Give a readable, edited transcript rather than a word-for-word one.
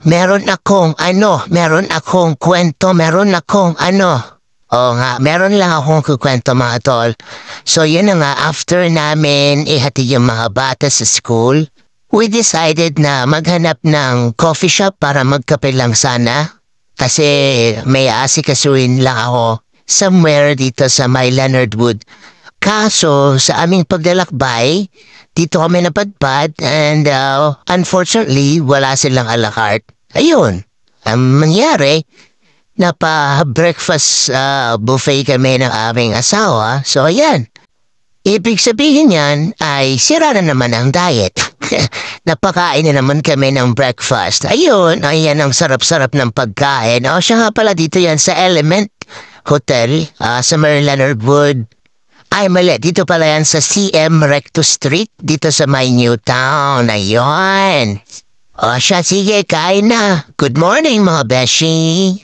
meron akong kwento, Oo nga, meron lang akong kukwento mga tol. So yun na nga, after namin ihatid yung mga bata sa school, we decided na maghanap ng coffee shop para magkape lang sana. Kasi may aasikasuhin lang ako somewhere dito sa may Leonard Wood. Kaso sa aming paglalakbay, dito kami napadpad and unfortunately wala silang a la carte. Ayun, ang nangyari, napa-breakfast buffet kami ng aming asawa. So ayan, ibig sabihin yan ay sira na naman ang diet. Napakain na naman kami ng breakfast. Ayun, ayan ang sarap-sarap ng pagkain. O siya nga pala dito yan sa Element Hotel sa Maryland Wood. Ay mali, dito pala yan sa CM Recto Street dito sa may Newtown. Ayun. O siya, sige, kain na. Good morning mga beshi.